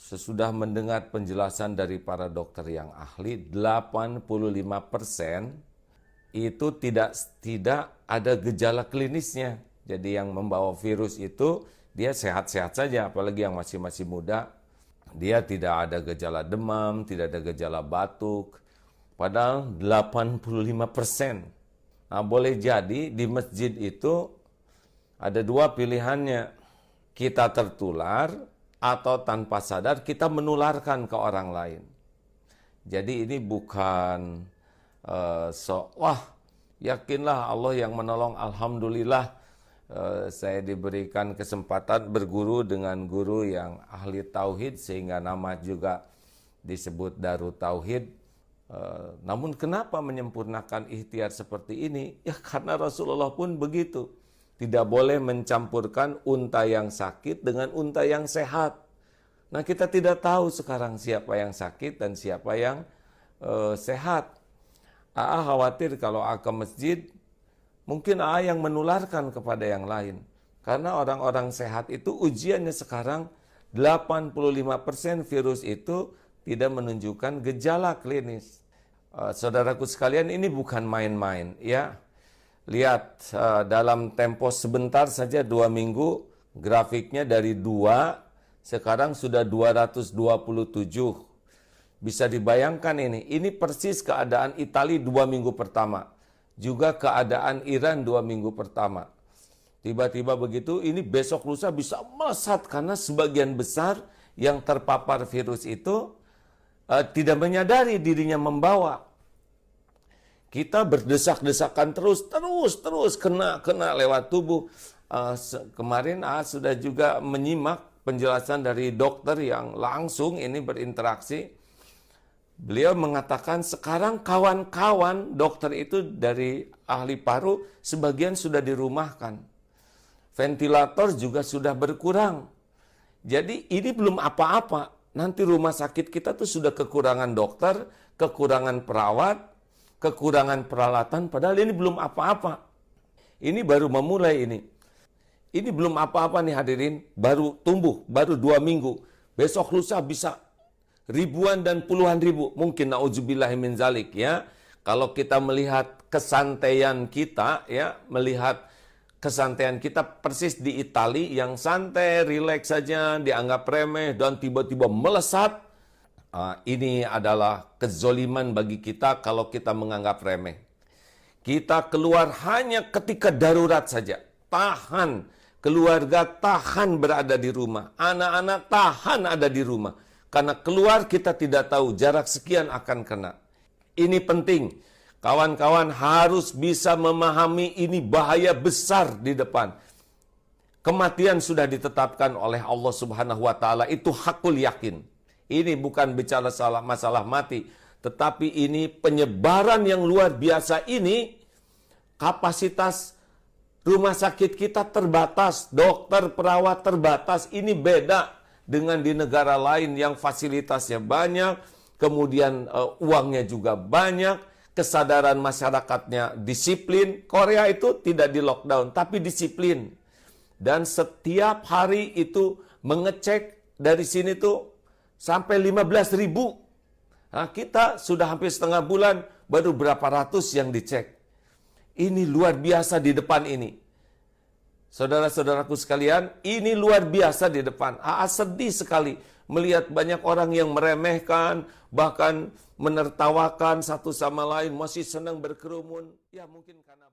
sesudah mendengar penjelasan dari para dokter yang ahli, 85% itu tidak ada gejala klinisnya. Jadi yang membawa virus itu dia sehat-sehat saja, apalagi yang masih muda. Dia tidak ada gejala demam, tidak ada gejala batuk. Padahal 85%. Nah, boleh jadi di masjid itu ada dua pilihannya. Kita tertular atau tanpa sadar kita menularkan ke orang lain. Jadi ini bukan wah yakinlah Allah yang menolong, alhamdulillah saya diberikan kesempatan berguru dengan guru yang ahli tauhid sehingga nama juga disebut Darut Tauhid. Namun kenapa menyempurnakan ikhtiar seperti ini? Ya karena Rasulullah pun begitu. Tidak boleh mencampurkan unta yang sakit dengan unta yang sehat. Nah kita tidak tahu sekarang siapa yang sakit dan siapa yang sehat. AA khawatir kalau AA ke masjid, mungkin AA yang menularkan kepada yang lain. Karena orang-orang sehat itu ujiannya sekarang 85% virus itu tidak menunjukkan gejala klinis. Saudaraku sekalian, ini bukan main-main ya. Lihat dalam tempo sebentar saja 2 minggu grafiknya dari 2 sekarang sudah 227. Bisa dibayangkan ini persis keadaan Italia 2 minggu pertama. Juga keadaan Iran 2 minggu pertama. Tiba-tiba begitu, ini besok lusa bisa melesat karena sebagian besar yang terpapar virus itu tidak menyadari dirinya membawa. Kita berdesak-desakan terus kena lewat tubuh. Kemarin sudah juga menyimak penjelasan dari dokter yang langsung ini berinteraksi. Beliau mengatakan sekarang kawan-kawan dokter itu dari ahli paru sebagian sudah dirumahkan. Ventilator juga sudah berkurang. Jadi ini belum apa-apa. Nanti rumah sakit kita tuh sudah kekurangan dokter, kekurangan perawat, kekurangan peralatan, padahal ini belum apa-apa. Ini baru memulai ini. Ini belum apa-apa nih hadirin, baru tumbuh, baru 2 minggu. Besok lusa bisa ribuan dan puluhan ribu. Mungkin na'udzubillahi min zalik ya. Kalau kita melihat kesantaian kita ya, melihat kesantaian kita persis di Italia yang santai, rileks saja, dianggap remeh dan tiba-tiba melesat. Ini adalah kezoliman bagi kita kalau kita menganggap remeh. Kita keluar hanya ketika darurat saja. Tahan, keluarga tahan berada di rumah. Anak-anak tahan ada di rumah. Karena keluar kita tidak tahu jarak sekian akan kena. Ini penting. Kawan-kawan harus bisa memahami ini bahaya besar di depan. Kematian sudah ditetapkan oleh Allah Subhanahu wa taala, itu hakul yakin. Ini bukan bicara masalah mati, tetapi ini penyebaran yang luar biasa ini, kapasitas rumah sakit kita terbatas, dokter, perawat terbatas. Ini beda dengan di negara lain yang fasilitasnya banyak, kemudian uangnya juga banyak, kesadaran masyarakatnya disiplin. Korea itu tidak di lockdown, tapi disiplin. Dan setiap hari itu mengecek dari sini tuh sampai 15.000. Nah, kita sudah hampir setengah bulan, baru berapa ratus yang dicek. Ini luar biasa di depan ini. Saudara-saudaraku sekalian, ini luar biasa di depan. Sedih sekali melihat banyak orang yang meremehkan, bahkan menertawakan satu sama lain, masih senang berkerumun. Ya mungkin karena